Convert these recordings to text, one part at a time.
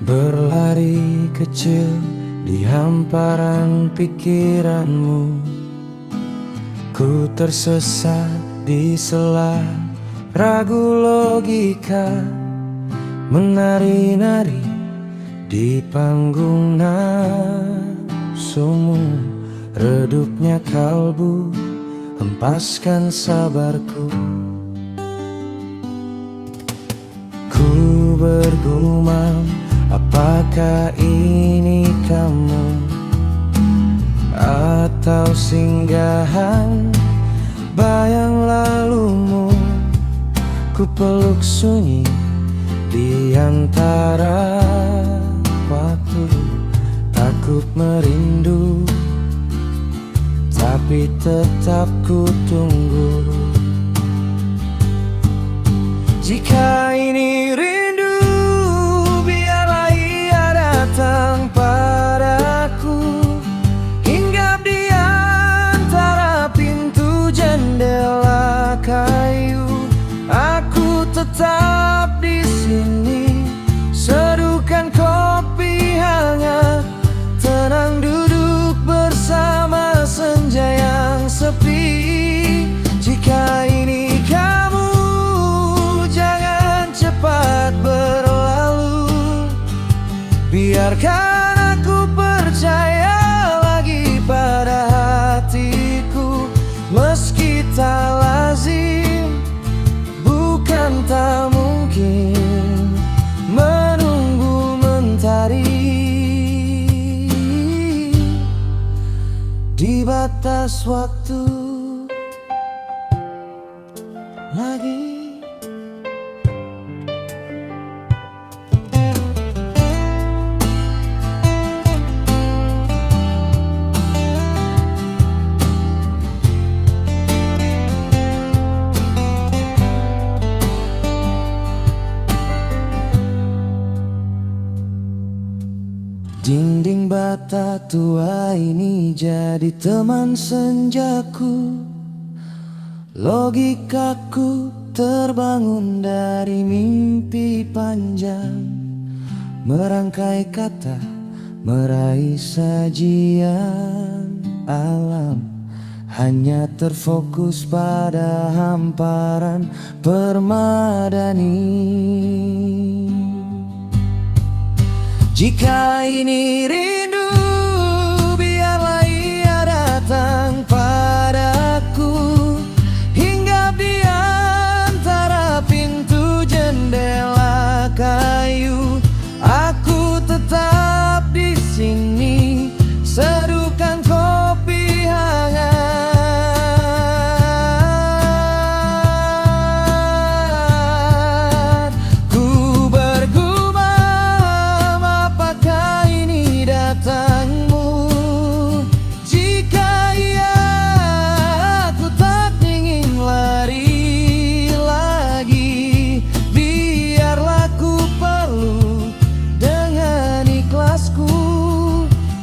Berlari kecil di hamparan pikiranmu, ku tersesat di sela ragu logika, menari-nari di panggung nafsumu. Redupnya kalbu, hempaskan sabarku. Ku bergumam, apakah ini kamu atau singgahan bayang lalumu? Ku peluk sunyi di antara waktu, takut merindu, tapi tetap ku tunggu. Jika ini rindu, biarlah ia datang padaku, hinggap di antara pintu jendela kayu. Aku tetap di sini, seduhkan kopi hangat, tenang duduk bersama senja yang sepi. Jika ini kamu, jangan cepat berlalu, biarkan aku percaya lagi pada hatiku. Meski tak lazim, bukan tak mungkin menunggu mentari di batas waktu lagi. Dinding bata tua ini jadi teman senjaku. Logikaku terbangun dari mimpi panjang, merangkai kata, meraih sajian alam, hanya terfokus pada hamparan permadani. Jika ini rindu, biarlah ia datang padaku, hinggap di antara pintu jendela kayu. Aku tetap di sini, seduhkan kopi hangat. Ku bergumam, apakah ini datangmu? Jika iya, aku tak ingin lari lagi. Biarlah ku peluk dengan ikhlasku,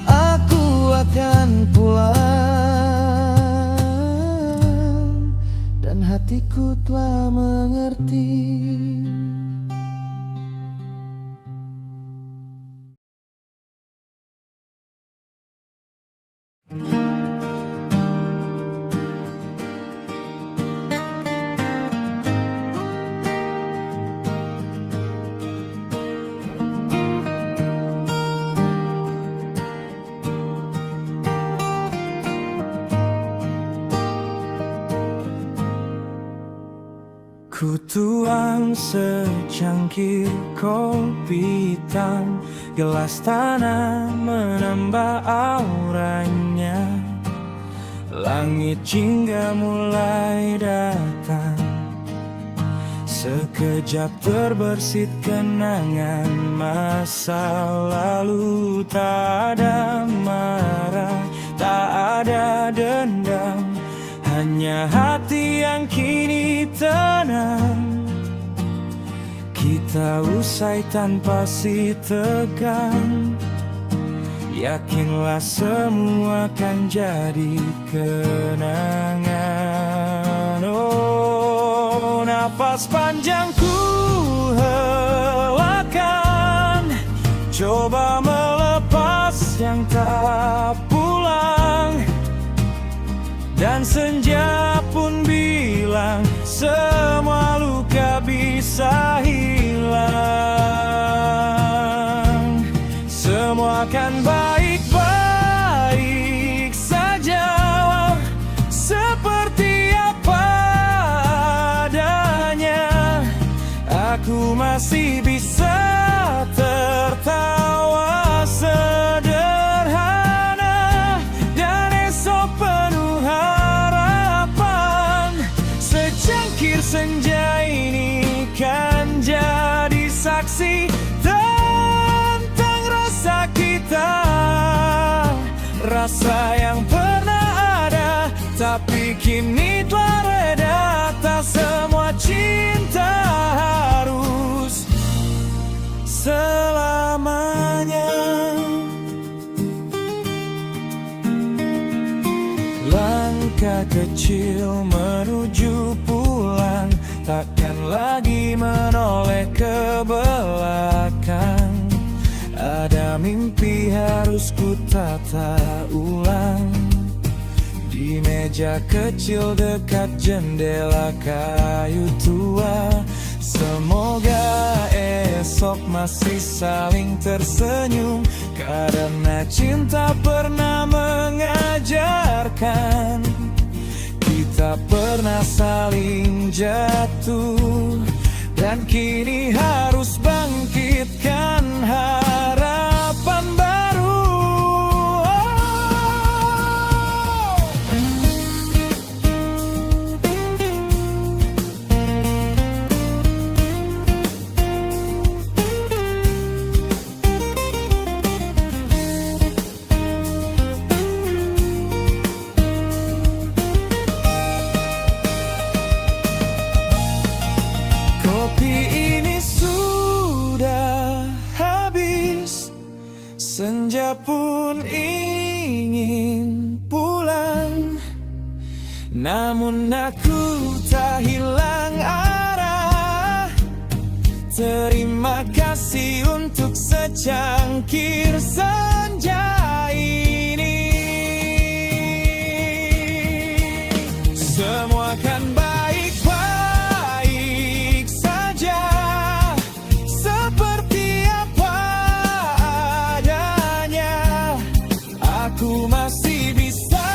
aku akan pulang, dan hatiku telah mengerti. Ku tuang secangkir kopi hitam, gelas tanah menambah auranya. Langit jingga mulai datang, sekejap terbersit kenangan masa lalu. Tak ada marah, tak ada dendam, hanya hati yang kini tenang. Kita usai tanpa si tegang, yakinlah semua akan jadi kenangan. Oh, napas panjang ku helakan, Senja pun bilang semua luka bisa hilang. Semua akan baik-baik saja, seperti apa adanya. Aku masih bisa tertawa sederhana, dan esok penuh harapan. Secangkir senja ini kan jadi saksi tentang rasa kita. Rasa yang pernah ada tapi kini telah reda. Tak semua cinta harus selamanya. Langkah kecil menuju pulang, takkan lagi menoleh ke belakang. Ada mimpi harus ku tata ulang di meja kecil dekat jendela kayu tua. Semoga esok masih saling tersenyum, karena cinta pernah mengajarkan kita pernah saling jatuh, dan kini harus bangkitkan harapan baru. Kopi ini sudah habis, senja pun ingin pulang, namun aku tak hilang arah. Terima kasih untuk secangkir senja ini. Semua akan baik-baik saja, seperti apa adanya. Aku masih bisa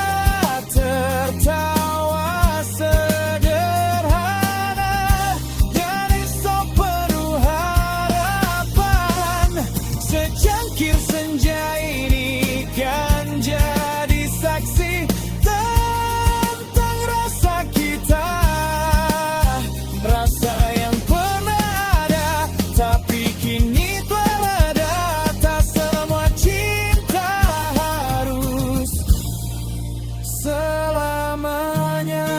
tertawa sederhana, dan esok penuh harapan. Secangkir senja ini kan jadi saksi tentang rasa kita. Rasa yang pernah ada tapi kini telah reda. Tak semua cinta harus selamanya.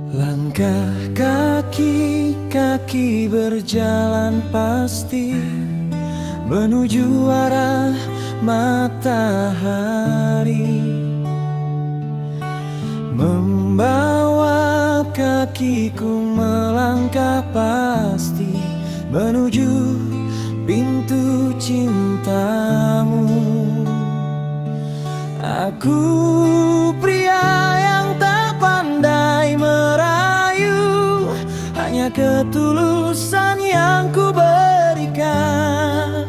Langkah kaki berjalan pasti menuju arah matahari, membawa kakiku melangkah pasti menuju pintu cintamu. Aku pria yang tak pandai merayu, hanya ketulusan yang ku berikan.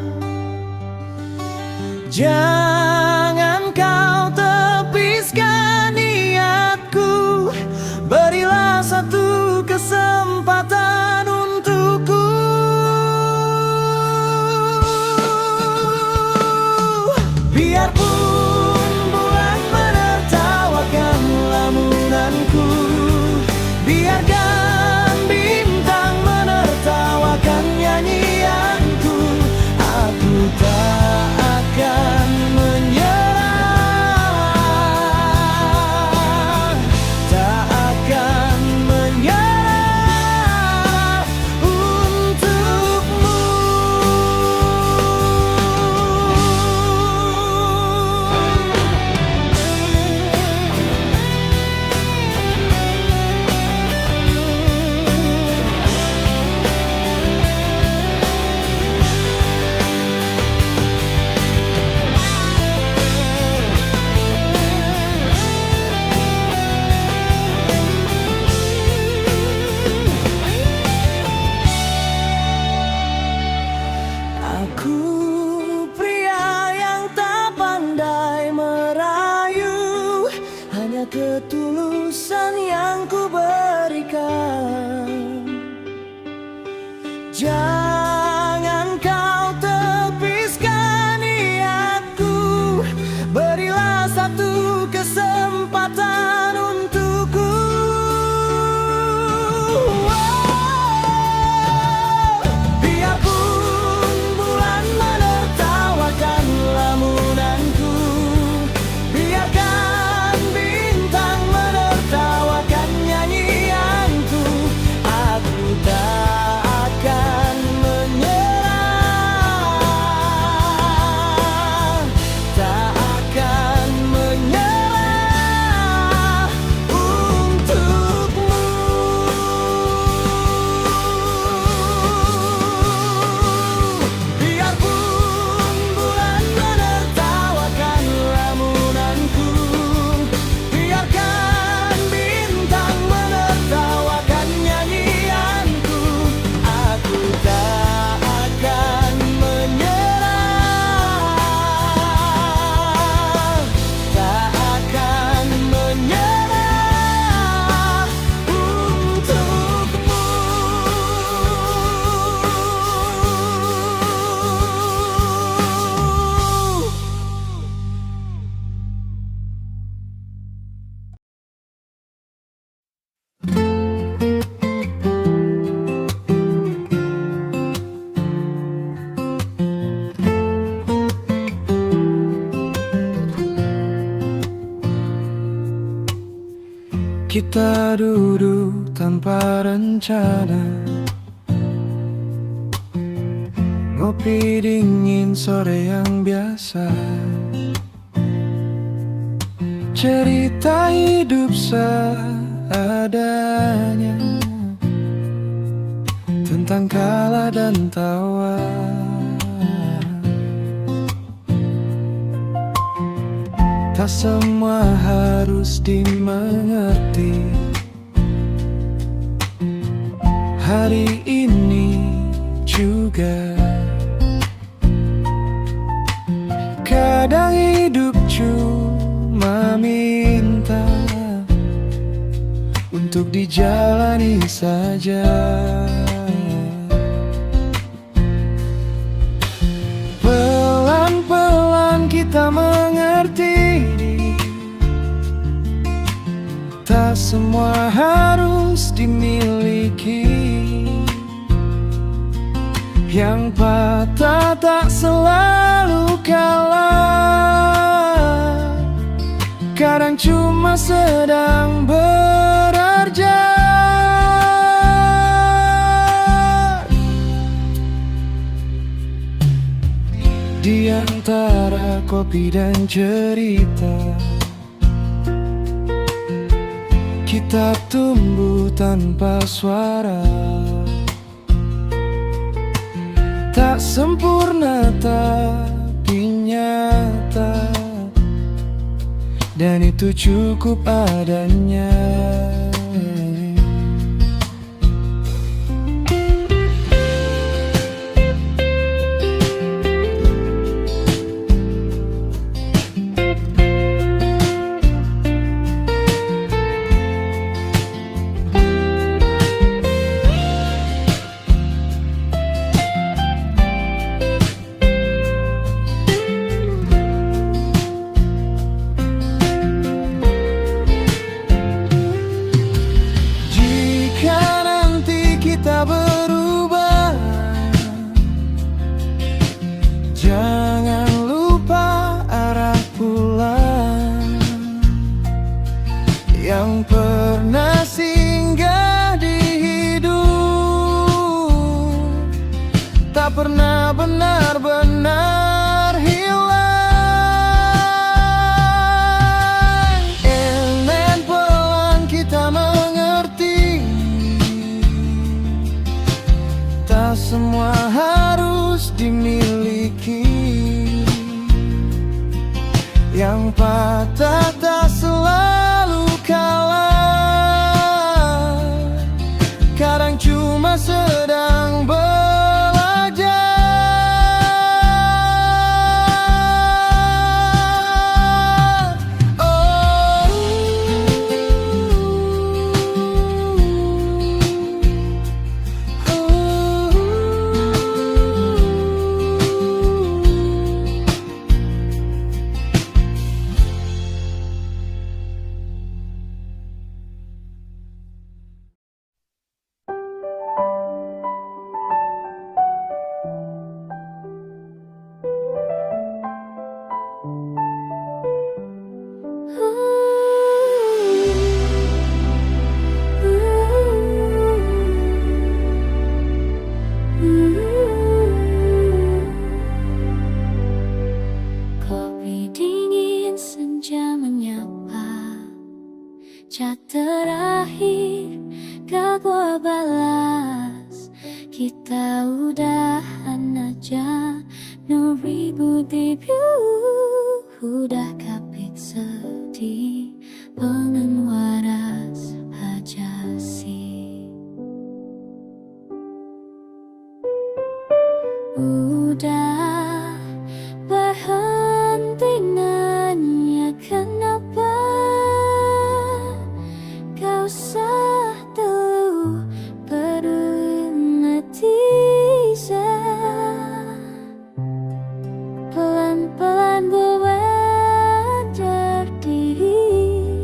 Jangan kau tepiskan niatku, berilah satu kesempatan untukku. Biarpun bulan menertawakan lamunanku, biarkan bintang menertawakan nyanyianku, aku tak akan Kita duduk tanpa rencana, ngopi dingin sore yang biasa, cerita hidup seadanya, tentang kalah dan tawa. Tak semua harus dimengerti. Hari ini juga kadang hidup cuma minta untuk dijalani saja. Pelan-pelan kita mengerti, tak semua harus dimiliki. Yang patah tak selalu kalah, kadang cuma sedang berarja. Di antara kopi dan cerita, kita tumbuh tanpa suara. Tak sempurna tapi nyata, dan itu cukup adanya. Berubah, jangan lupa arah pulang. Yang pernah singgah di hidup tak pernah benar-benar hilang. Elemen pelan kita mengerti, tak semua harus dimiliki. Yang patah tak selalu kalah, kadang cuma sedang belajar. Oh, kopi dingin senja menyapa, chat terakhir gak gua balas. Kita udahan aja, no ribut debut. Udah kapit sedih, pengen waras aja sih. Udah berhenti nanya kenapa, gak usah dulu peduli netizen. Pelan-pelan gue belajar diri,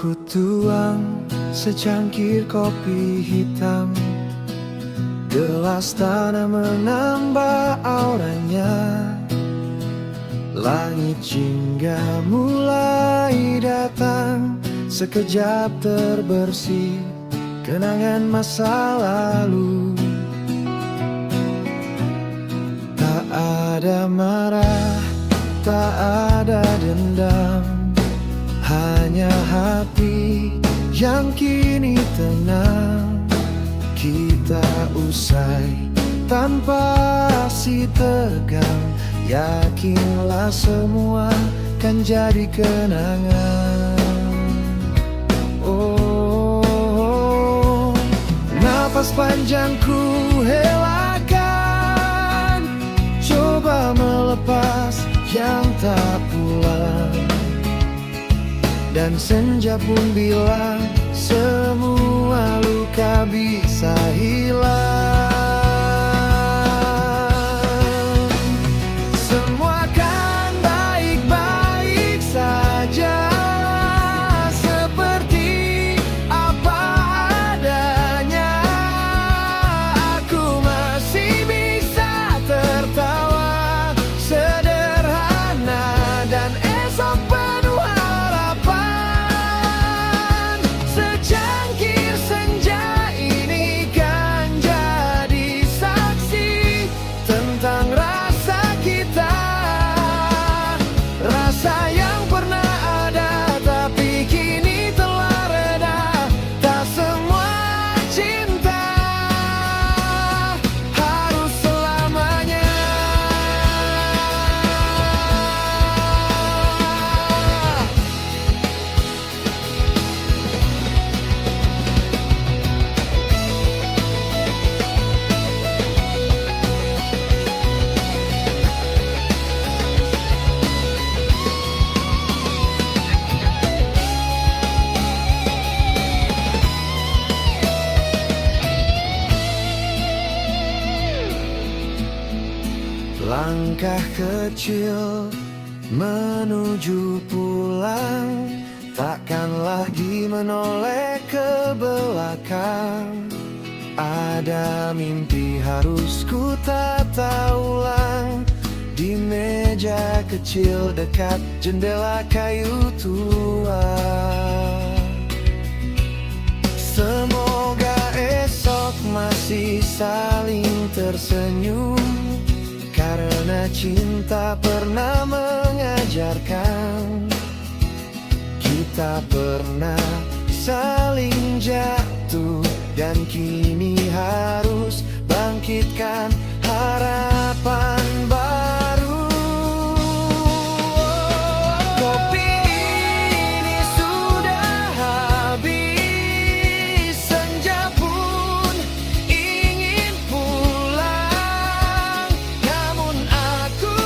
Ku tuang secangkir kopi hitam, gelas tanah menambah auranya. Langit jingga mulai datang, sekejap terbersih kenangan masa lalu. Tak ada marah, tak ada dendam, hanya hati yang kini tenang. Kita usai tanpa aksi tegang, yakinlah semua kan jadi kenangan. Oh, napas panjang ku helakan, coba melepas yang tak pulang. Dan senja pun bilang semua luka bisa hilang. Semua kan baik-baik saja, seperti apa adanya. Aku masih bisa tertawa sederhana, dan esok penuh harapan. Secangkir senja ini kan jadi saksi tentang rasa kita, rasa yang pernah ada tapi kini telah reda. Tak semua cinta harus selamanya. Langkah kecil menuju pulang, takkan lagi menoleh ke belakang. Ada mimpi harus ku tata ulang, di meja kecil dekat jendela kayu tua. Semoga esok masih saling tersenyum, karena cinta pernah mengajarkan kita pernah saling jatuh, dan kini harus bangkitkan harapan baru. Kopi ini sudah habis, senja pun ingin pulang, namun aku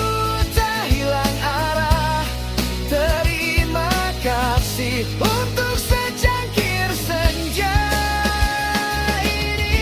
tak hilang arah. Terima kasih untuk secangkir senja ini.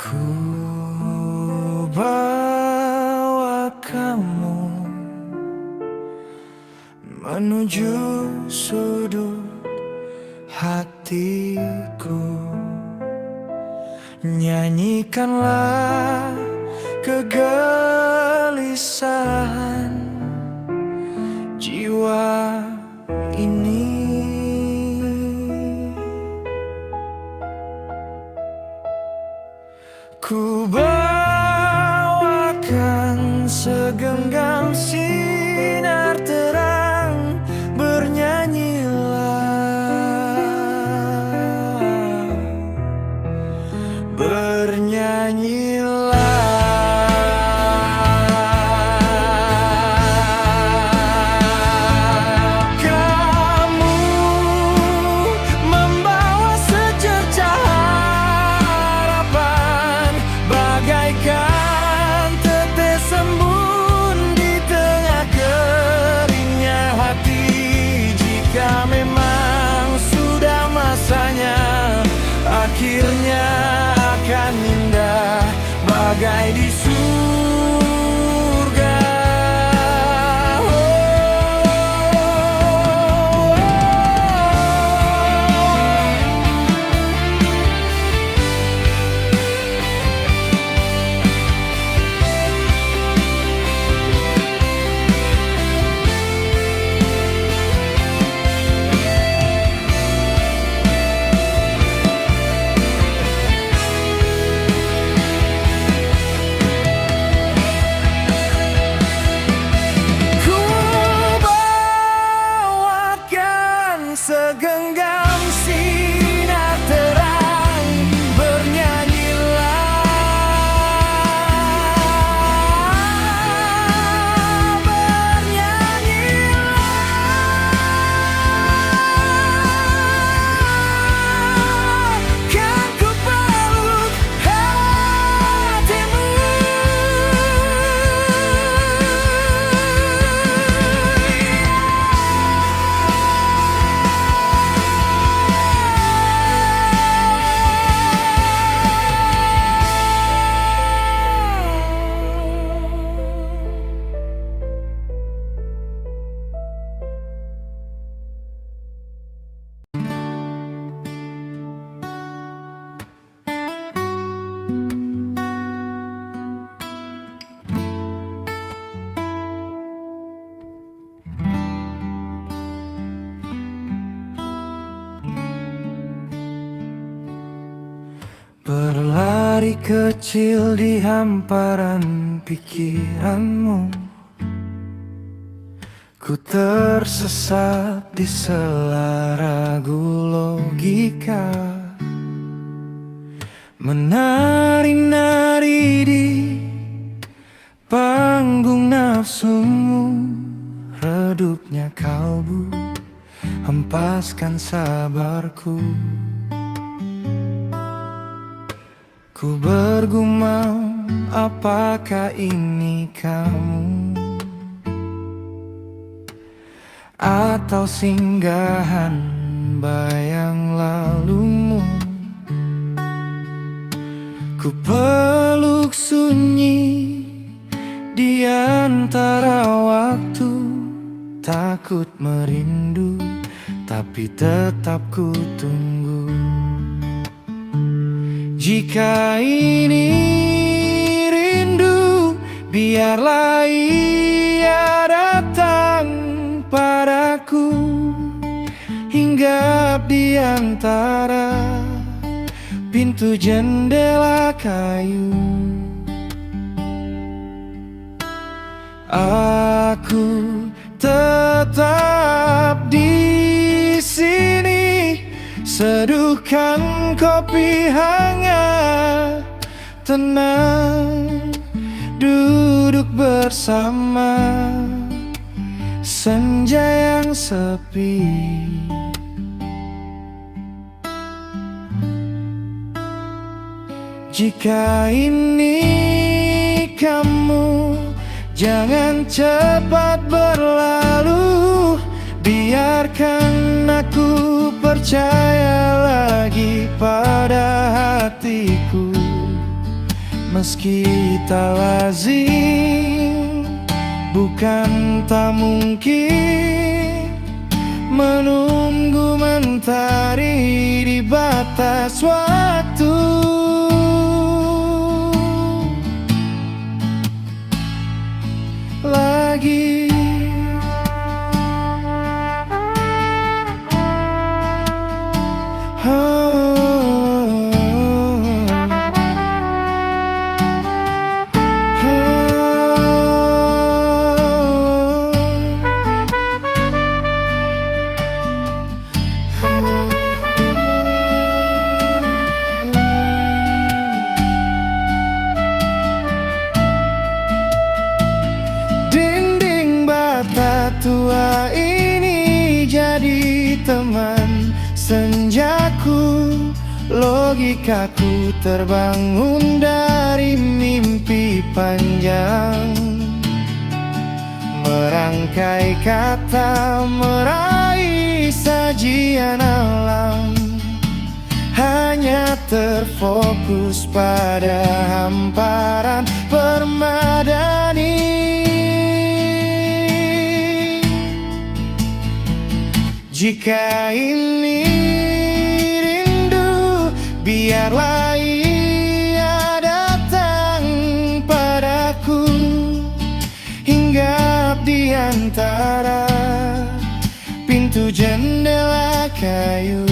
Ku bawa kamu menuju sudut hatiku. Nyanyikanlah kegelisahan jiwa ini. Ku bawakan segenggam sinar terang, bernyanyilah, bernyanyilah. Kamu membawa secercah harapan, bagaikan tetes embun di tengah keringnya hati. Jika memang sudah masanya, akhirnya akan indah bagai di surga. Ku bawakan segenggam sinar terang, bernyanyilah, bernyanyilah. Kan ku peluk hatimu. Berlari kecil di hamparan pikiranmu, ku tersesat di sela ragu logika, menari-nari di panggung nafsumu. Redupnya kalbu, hempaskan sabarku. Ku bergumam, apakah ini kamu? Atau singgahan bayang lalumu? Ku peluk sunyi di antara waktu, takut merindu, tapi tetap ku tunggu. Jika ini rindu, biarlah ia datang padaku, hinggap di antara pintu jendela kayu. Aku tetap di sini, seduhkan kopi hangat, tenang duduk bersama senja yang sepi. Jika ini kamu, jangan cepat berlalu, biarkan aku percaya lagi pada hatiku. Meski tak lazim, bukan tak mungkin menunggu mentari di batas waktu. Lagi logikaku terbangun dari mimpi panjang, merangkai kata, meraih sajian alam, hanya terfokus pada hamparan permadani. Jika ini rindu, biarlah ia datang padaku, hinggap di antara pintu jendela kayu.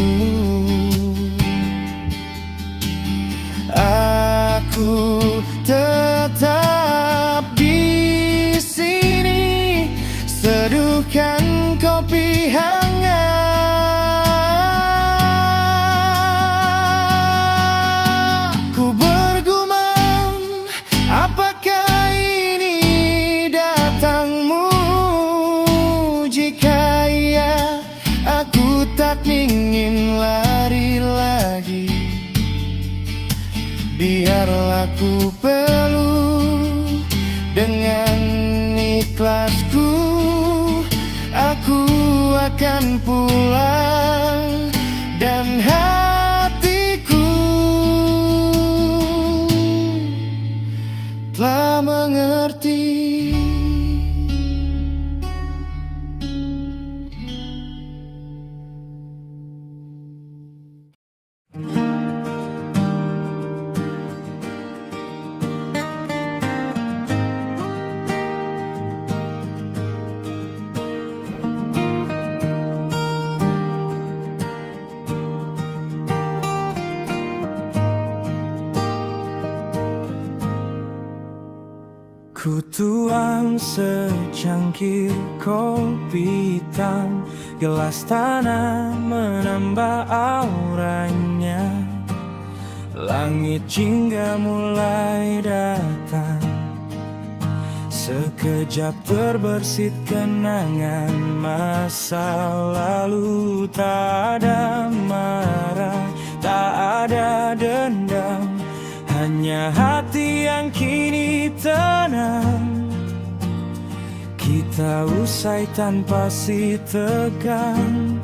Aku tetap di sini, seduhkan kopi hangat. Ku bergumam, apakah ini datangmu? Jika iya, aku tak ingin lari lagi. Biarlah ku peluk dengan ikhlasku, aku akan pulang dan hatiku telah mengerti. Ku tuang secangkir kopi hitam, gelas tanah menambah auranya. Langit jingga mulai datang, sekejap terbersit kenangan masa lalu. Tak ada marah, tak ada dendam, hanya hati yang kini tenang. Kita usai tanpa si tegang,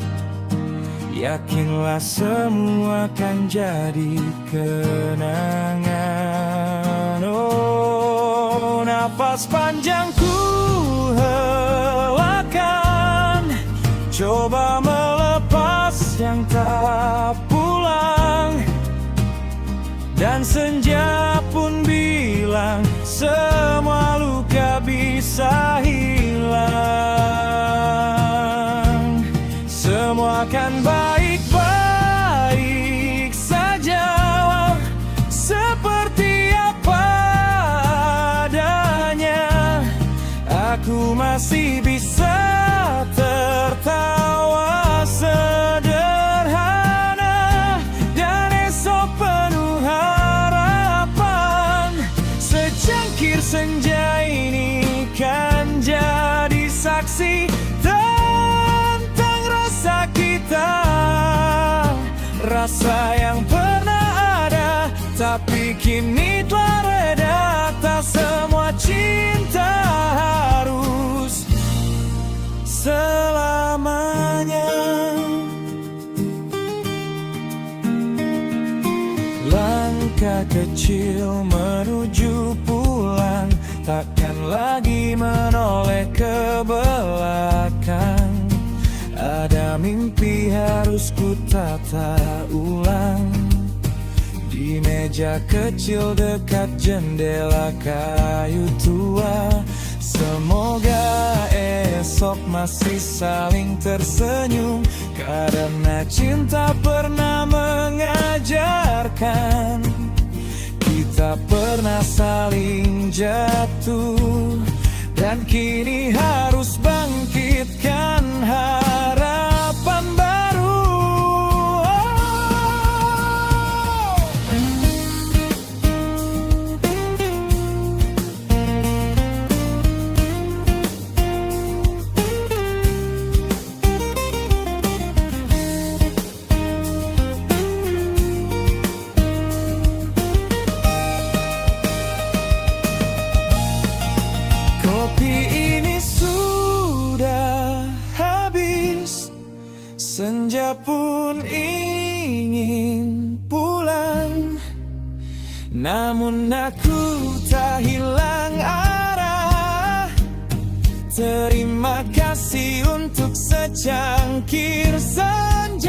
yakinlah semua akan jadi kenangan. Oh, napas panjang ku helakan, coba melepas yang tak pulang. Dan senja pun bilang semua luka bisa hilang. Semua akan baik-baik saja, seperti apa adanya. Aku masih bisa tertawa sederhana, dan esok penuh harapan. Secangkir senja ini kan jadi saksi tentang rasa kita, rasa yang pernah ada tapi kini telah reda. Tak semua cinta harus selamanya. Langkah kecil menuju pulang, takkan lagi menoleh ke belakang. Ada mimpi harus ku tata ulang, di meja kecil dekat jendela kayu tua. Semoga esok masih saling tersenyum, karena cinta pernah mengajarkan kita pernah saling jatuh, dan kini harus bangkitkan harapan baru. namun aku tak hilang arah. Terima kasih untuk secangkir senja.